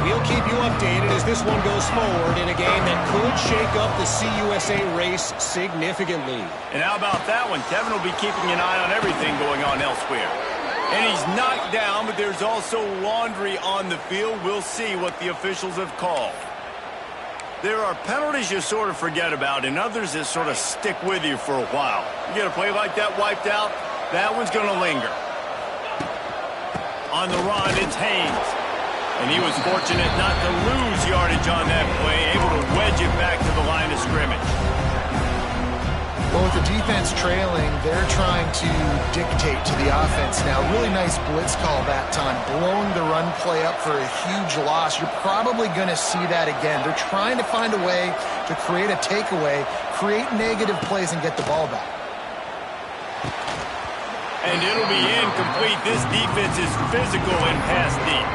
We'll keep you updated as this one goes forward in a game that could shake up the CUSA race significantly. And how about that one? Kevin will be keeping an eye on everything going on elsewhere. And he's knocked down, but there's also laundry on the field. We'll see what the officials have called. There are penalties you sort of forget about, and others that sort of stick with you for a while. You get a play like that wiped out, that one's going to linger. On the run, it's Haynes. And he was fortunate not to lose yardage on that play, able to wedge it back to the line of scrimmage. Well, with the defense trailing, they're trying to dictate to the offense now. Really nice blitz call that time, blowing the run play up for a huge loss. You're probably going to see that again. They're trying to find a way to create a takeaway, create negative plays, and get the ball back. And it'll be incomplete. This defense is physical and pass deep.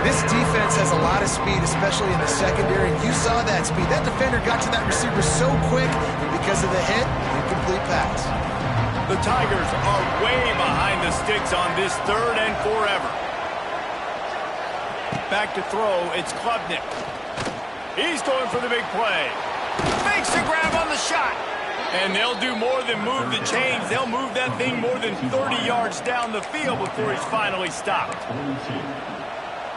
This defense has a lot of speed, especially in the secondary. You saw that speed. That defender got to that receiver so quick, and because of the hit, incomplete pass. The Tigers are way behind the sticks on this 3rd and forever. Back to throw, it's Klubnik. He's going for the big play. Makes the grab on the shot. And they'll do more than move the chains. They'll move that thing more than 30 yards down the field before he's finally stopped.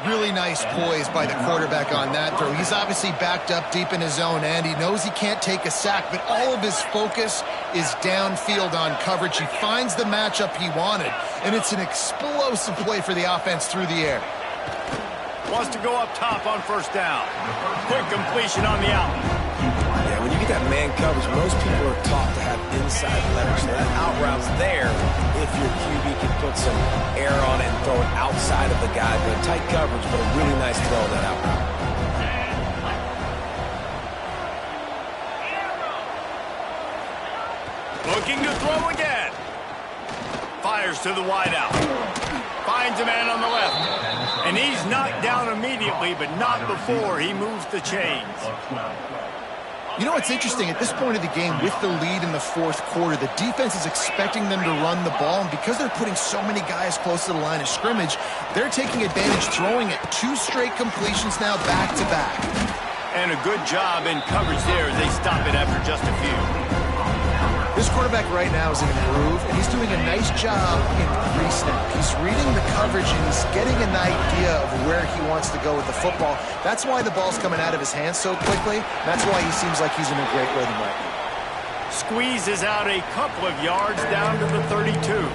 Really nice poise by the quarterback on that throw. He's obviously backed up deep in his own end. He knows he can't take a sack, but all of his focus is downfield on coverage. He finds the matchup he wanted, and it's an explosive play for the offense through the air. Wants to go up top on 1st down. Quick completion on the out. Yeah, when you get that man coverage, most people are taught to have inside leverage. So that out route's there if your QB can put some air on it and throw it outside of the guy. But tight coverage, but a really nice throw on that out route. Looking to throw again. Fires to the wideout. Finds a man on the left. And he's knocked down immediately, but not before he moves the chains. You know what's interesting? At this point of the game, with the lead in the 4th quarter, the defense is expecting them to run the ball, and because they're putting so many guys close to the line of scrimmage, they're taking advantage, throwing it 2 straight completions now back-to-back. And a good job in coverage there as they stop it after just a few. This quarterback right now is in a groove, and he's doing a nice job in pre-snap. He's reading the coverage, and he's getting an idea of where he wants to go with the football. That's why the ball's coming out of his hands so quickly. That's why he seems like he's in a great rhythm right now. Squeezes out a couple of yards down to the 32.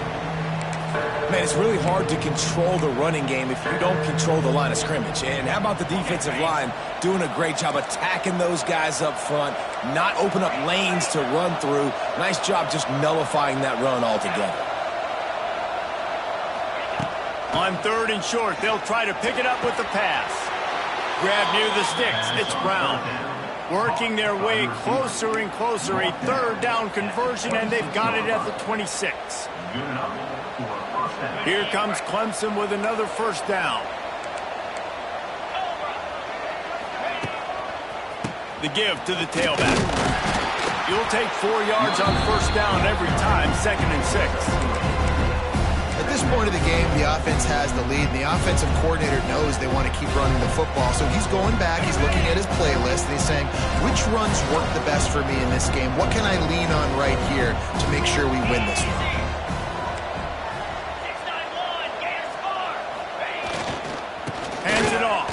Man, it's really hard to control the running game if you don't control the line of scrimmage. And how about the defensive line doing a great job attacking those guys up front, not open up lanes to run through. Nice job just nullifying that run altogether. On 3rd and short, they'll try to pick it up with the pass. Grab near the sticks. It's Brown. Working their way closer and closer. A 3rd down conversion, and they've got it at the 26. Here comes Clemson with another 1st down. The give to the tailback. You'll take 4 yards on 1st down every time, 2nd and 6. At this point of the game, the offense has the lead, and the offensive coordinator knows they want to keep running the football. So he's going back, he's looking at his playlist, and he's saying, which runs work the best for me in this game? What can I lean on right here to make sure we win this one? Hands it off.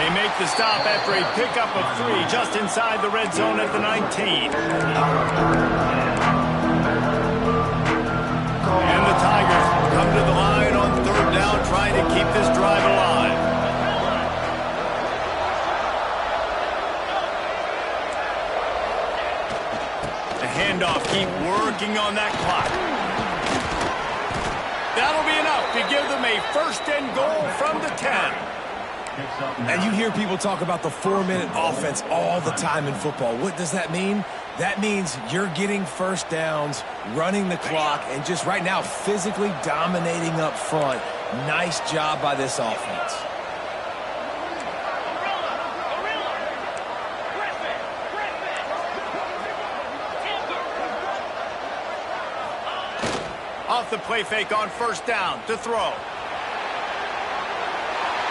They make the stop after a pickup of 3 just inside the red zone at the 19. And the Tigers come to the line on 3rd down, trying to keep this drive alive. ticking on that clock. That'll be enough to give them a first and goal from the 10. And you hear people talk about the 4-minute offense all the time in football. What does that mean? That means you're getting first downs, running the clock, and just right now physically dominating up front. Nice job by this offense. Off the play fake on first down to throw.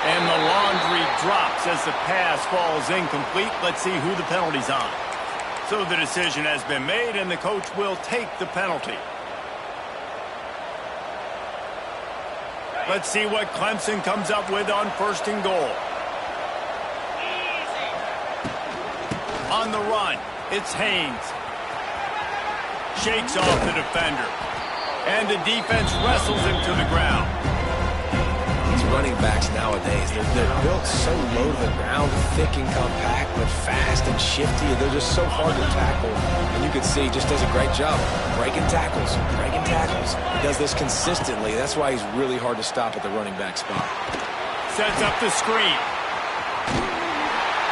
And the laundry drops as the pass falls incomplete. Let's see who the penalty's on. So the decision has been made, and the coach will take the penalty. Let's see what Clemson comes up with on first and goal. On the run, it's Haynes. Shakes off the defender. And the defense wrestles him to the ground. These running backs nowadays, they're built so low to the ground, thick and compact, but fast and shifty. They're just so hard to tackle. And you can see he just does a great job breaking tackles, breaking tackles. He does this consistently. That's why he's really hard to stop at the running back spot. Sets up the screen.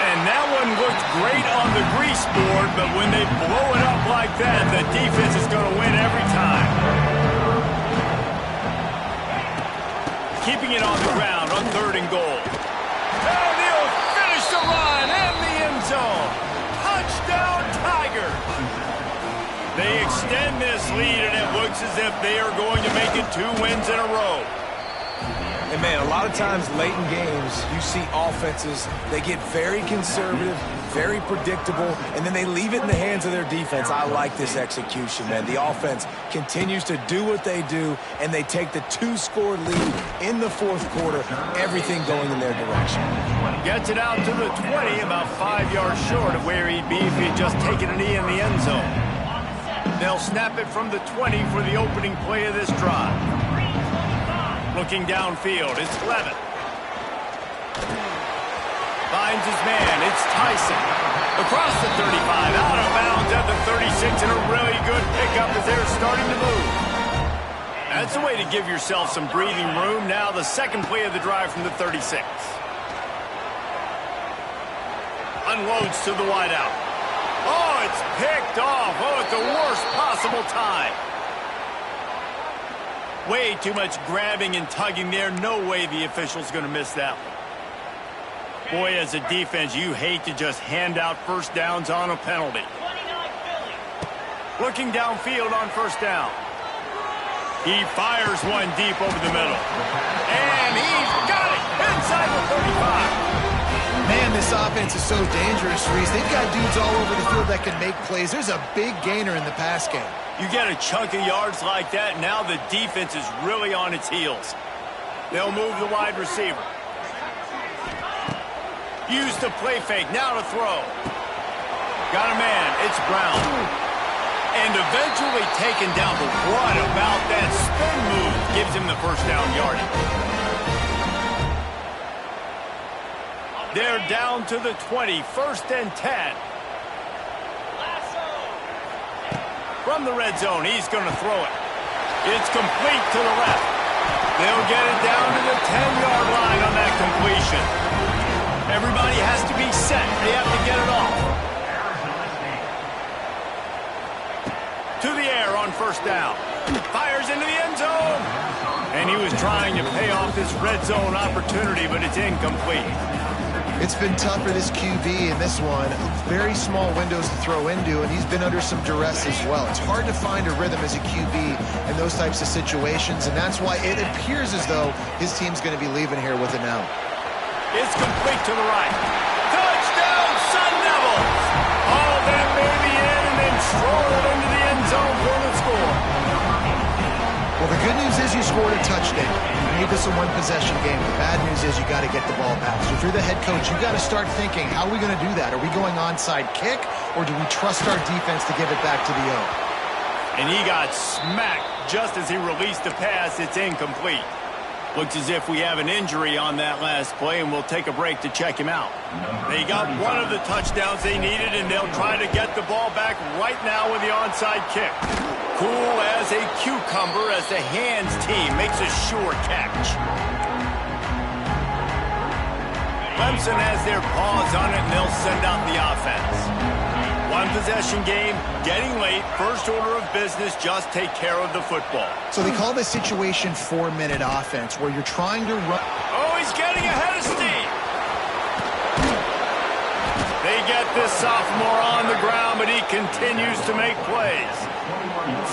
And that one looked great on the grease board, but when they blow it up like that, the defense is going to win every time. Keeping it on the ground on third and goal. And he'll finish the run in the end zone. Touchdown, Tigers. They extend this lead, and it looks as if they are going to make it 2 wins in a row. And, man, a lot of times late in games, you see offenses, they get very conservative, very predictable, and then they leave it in the hands of their defense. I like this execution, man. The offense continues to do what they do, and they take the 2-score lead in the fourth quarter, everything going in their direction. Gets it out to the 20, about 5 yards short of where he'd be if he'd just taken a knee in the end zone. They'll snap it from the 20 for the opening play of this drive. Looking downfield, it's Levitt. Finds his man, it's Tyson. Across the 35, out of bounds at the 36, and a really good pickup as they're starting to move. That's a way to give yourself some breathing room. Now the second play of the drive from the 36. Unloads to the wideout. Oh, it's picked off. Oh, at the worst possible time. Way too much grabbing and tugging there. No way the official's going to miss that one. Boy, as a defense, you hate to just hand out first downs on a penalty. Looking downfield on first down. He fires one deep over the middle. And he's got it inside the 35. Man, this offense is so dangerous, Reese. They've got dudes all over the field that can make plays. There's a big gainer in the pass game. You get a chunk of yards like that, now the defense is really on its heels. They'll move the wide receiver. Use the play fake, now to throw. Got a man, it's Brown. And eventually taken down, but what about that spin move gives him the first down yardage. They're down to the 20, first and 10. From the red zone, he's going to throw it. It's complete to the left. They'll get it down to the 10-yard line on that completion. Everybody has to be set. They have to get it off. To the air on first down. Fires into the end zone. And he was trying to pay off this red zone opportunity, but it's incomplete. It's been tough for this QB in this one. Very small windows to throw into, and he's been under some duress as well. It's hard to find a rhythm as a QB in those types of situations, and that's why it appears as though his team's going to be leaving here with it now. It's complete to the right. Touchdown, Sun Devils! All that baby in and then stroll it into the end zone for the score. Well, the good news is you scored a touchdown. You made this a one-possession game. The bad news is you got to get the ball back. So if you're the head coach, you got to start thinking, how are we going to do that? Are we going onside kick, or do we trust our defense to give it back to the O? And he got smacked just as he released the pass. It's incomplete. Looks as if we have an injury on that last play, and we'll take a break to check him out. They got one of the touchdowns they needed, and they'll try to get the ball back right now with the onside kick. cool as a cucumber as the hands team makes a sure catch. Clemson has their paws on it, and they'll send out the offense. One possession game, getting late, first order of business, just take care of the football. So they call this situation 4-minute offense, where you're trying to run. Oh, he's getting ahead of steam. They get this sophomore on the ground, but he continues to make plays.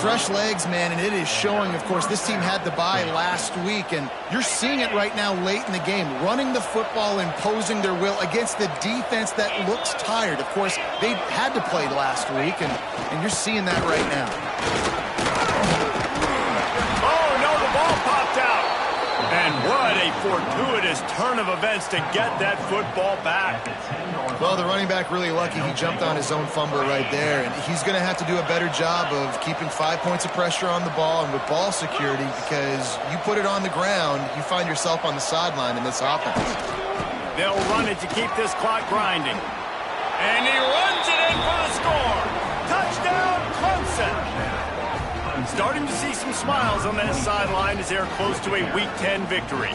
Fresh legs, man, and it is showing. Of course, this team had the bye last week, and you're seeing it right now late in the game, running the football, imposing their will against the defense that looks tired. Of course, they had to play last week, and you're seeing that right now. Oh, no, the ball popped out. And what a fortuitous turn of events to get that football back. Well, the running back really lucky he jumped on his own fumble right there, and he's going to have to do a better job of keeping 5 points of pressure on the ball and with ball security, because you put it on the ground, you find yourself on the sideline in this offense. They'll run it to keep this clock grinding. And he runs it in for the score. Touchdown, Clemson. Starting to see some smiles on that sideline as they're close to a Week 10 victory.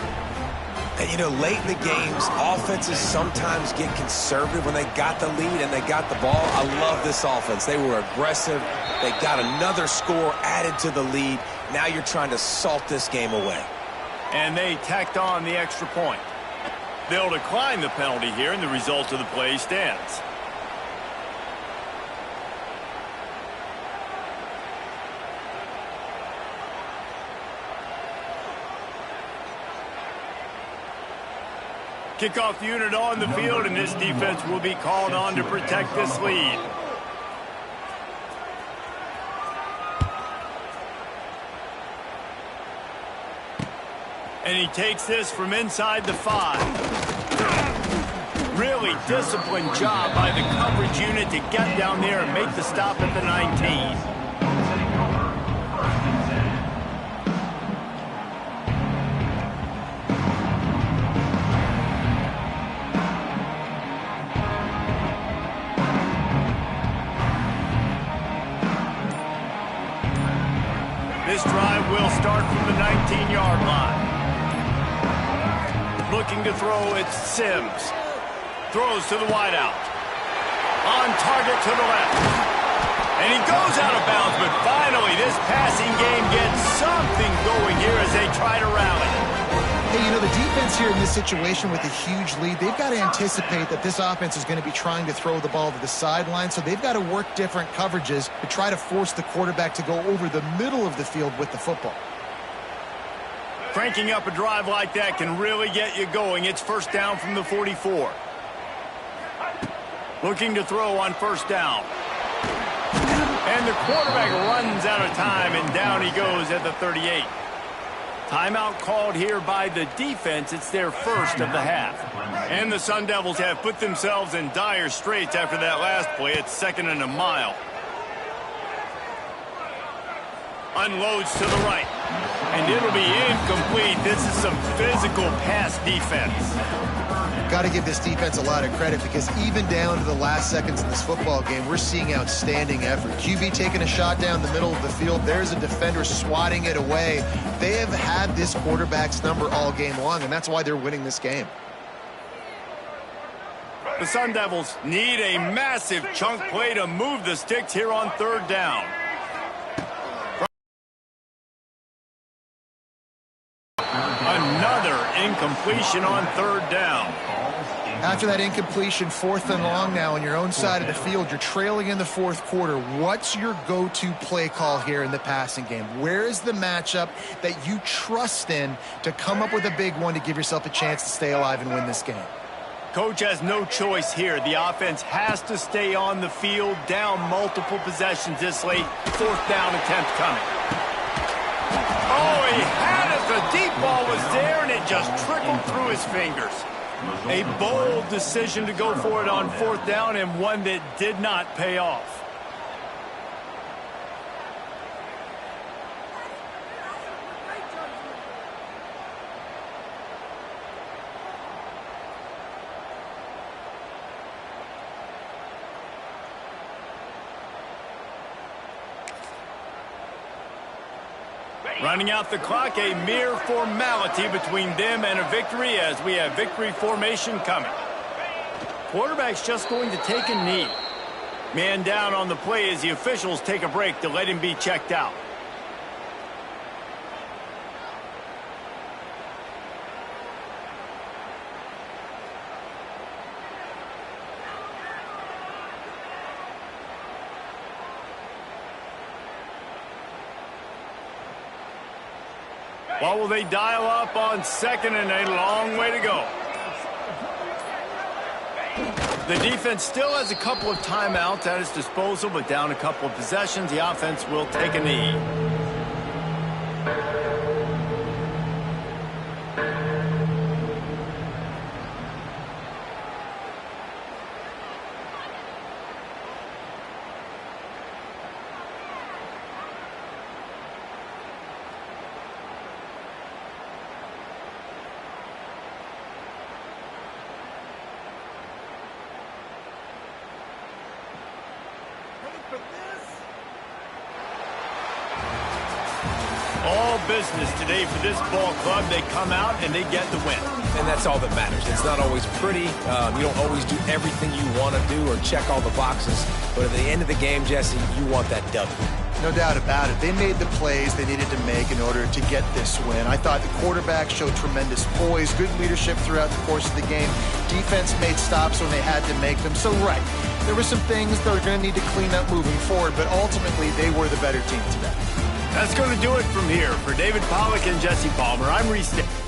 And, you know, late in the games, offenses sometimes get conservative when they got the lead and they got the ball. I love this offense. They were aggressive. They got another score added to the lead. Now you're trying to salt this game away. And they tacked on the extra point. They'll decline the penalty here, and the result of the play stands. Kickoff unit on the field, and this defense will be called on to protect this lead. And he takes this from inside the 5. Really disciplined job by the coverage unit to get down there and make the stop at the 19. This drive will start from the 19-yard line. Looking to throw, it's Sims. Throws to the wideout. On target to the left. And he goes out of bounds, but finally this passing game gets something going here as they try to rally. Hey, you know, the defense here in this situation with a huge lead, they've got to anticipate that this offense is going to be trying to throw the ball to the sideline, so they've got to work different coverages to try to force the quarterback to go over the middle of the field with the football. Cranking up a drive like that can really get you going. It's first down from the 44. Looking to throw on first down. And the quarterback runs out of time, and down he goes at the 38. Timeout called here by the defense. It's their first of the half. And the Sun Devils have put themselves in dire straits after that last play. It's second and a mile. Unloads to the right. And it'll be incomplete. This is some physical pass defense. Got to give this defense a lot of credit, because even down to the last seconds of this football game, we're seeing outstanding effort. QB taking a shot down the middle of the field. There's a defender swatting it away. They have had this quarterback's number all game long, and that's why they're winning this game. The Sun Devils need a massive chunk play to move the sticks here on third down. Another incompletion on third down. After that incompletion, 4th and long now on your own side of the field. You're trailing in the 4th quarter. What's your go-to play call here in the passing game? Where is the matchup that you trust in to come up with a big one to give yourself a chance to stay alive and win this game? Coach has no choice here. The offense has to stay on the field, down multiple possessions this late. 4th down attempt coming. Oh, he had it. The deep ball was there, and it just trickled through his fingers. A bold decision to go for it on 4th down, and one that did not pay off. Running out the clock, a mere formality between them and a victory as we have victory formation coming. Quarterback's just going to take a knee. Man down on the play as the officials take a break to let him be checked out. What will they dial up on second and a long way to go? The defense still has a couple of timeouts at its disposal, but down a couple of possessions, the offense will take a knee. All business today for this ball club. They come out and they get the win. And that's all that matters. It's not always pretty. You don't always do everything you want to do or check all the boxes. But at the end of the game, Jesse, you want that W. No doubt about it. They made the plays they needed to make in order to get this win. I thought the quarterback showed tremendous poise, good leadership throughout the course of the game. Defense made stops when they had to make them. So, right, there were some things they're going to need to clean up moving forward, but ultimately they were the better team today. That's going to do it from here. For David Pollack and Jesse Palmer, I'm Reese Davis.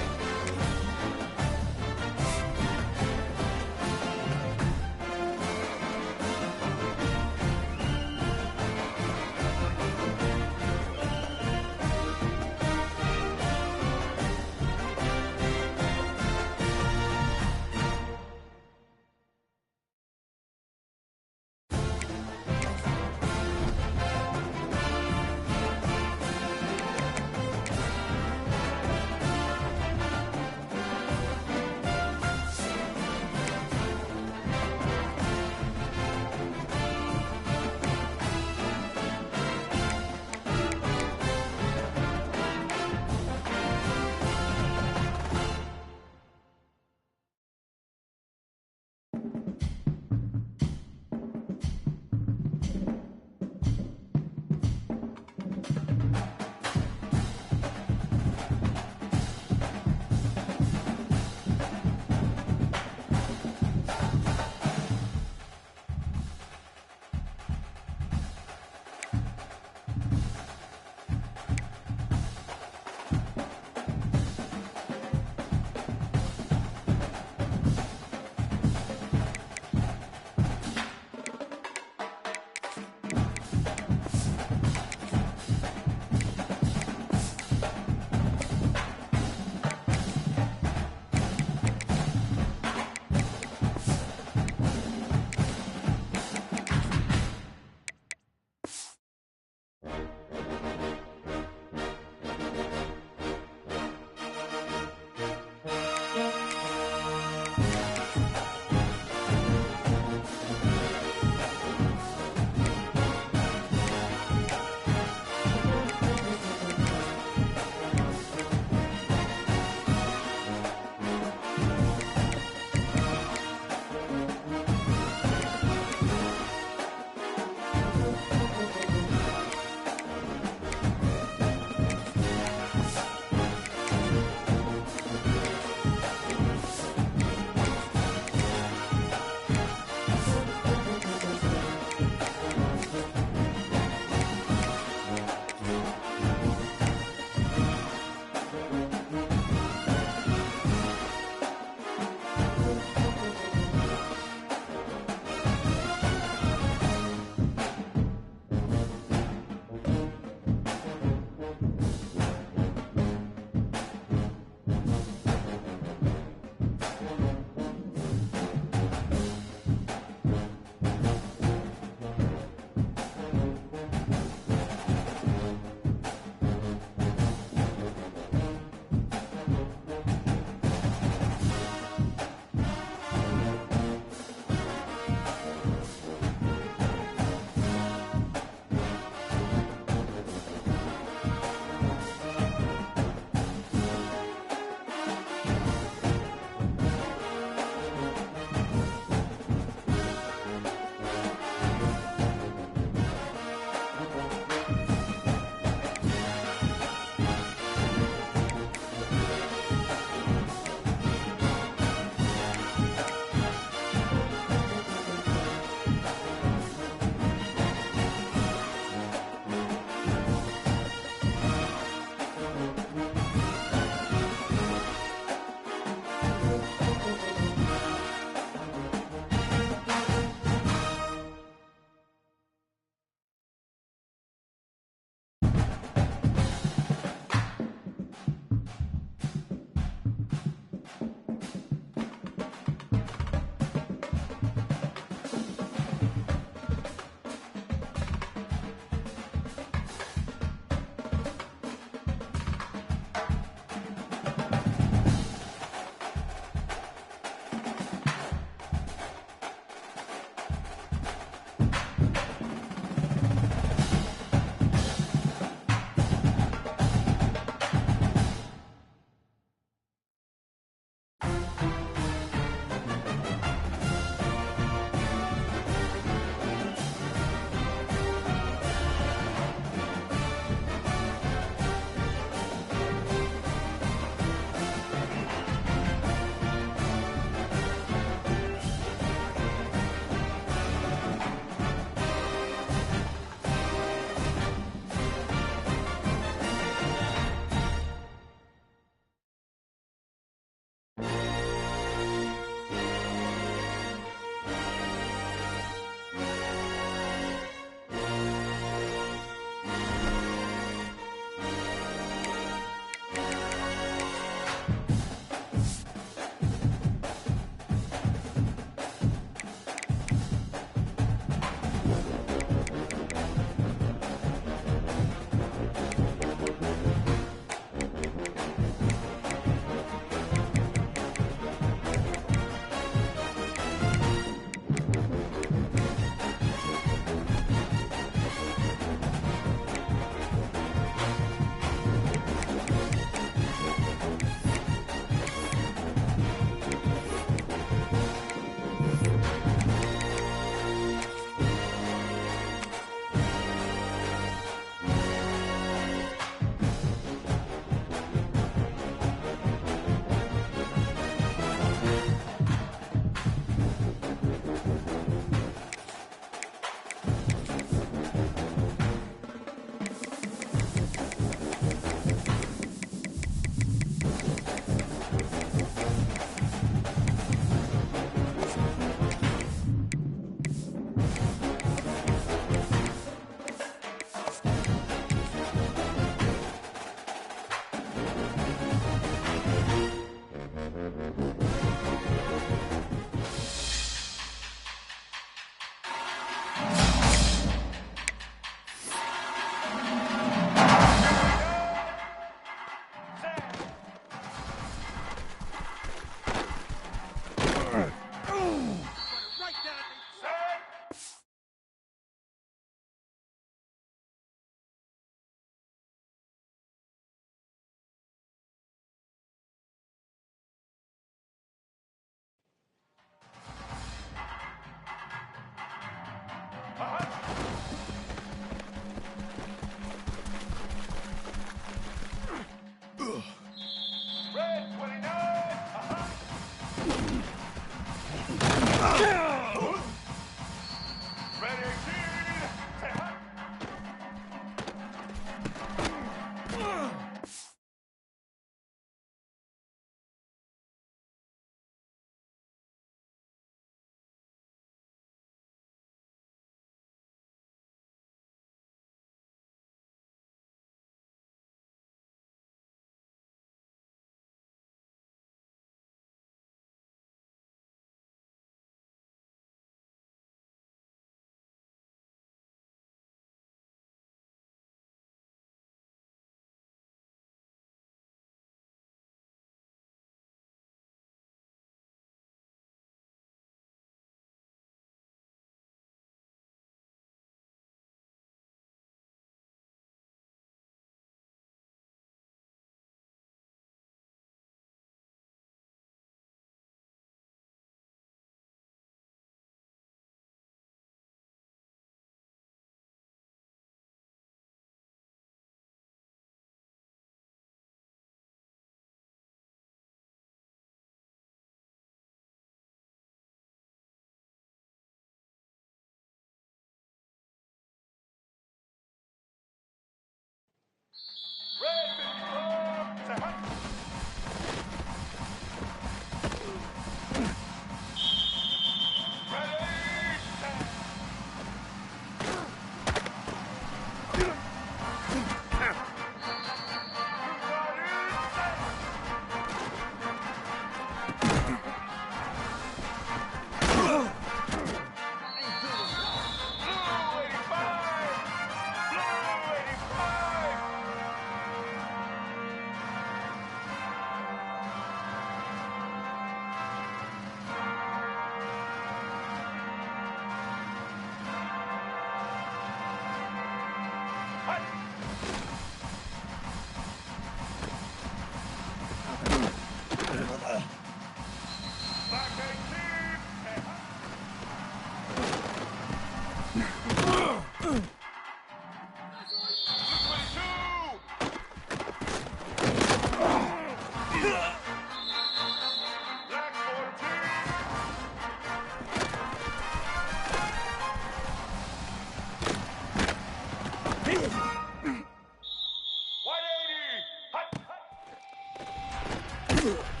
Ugh.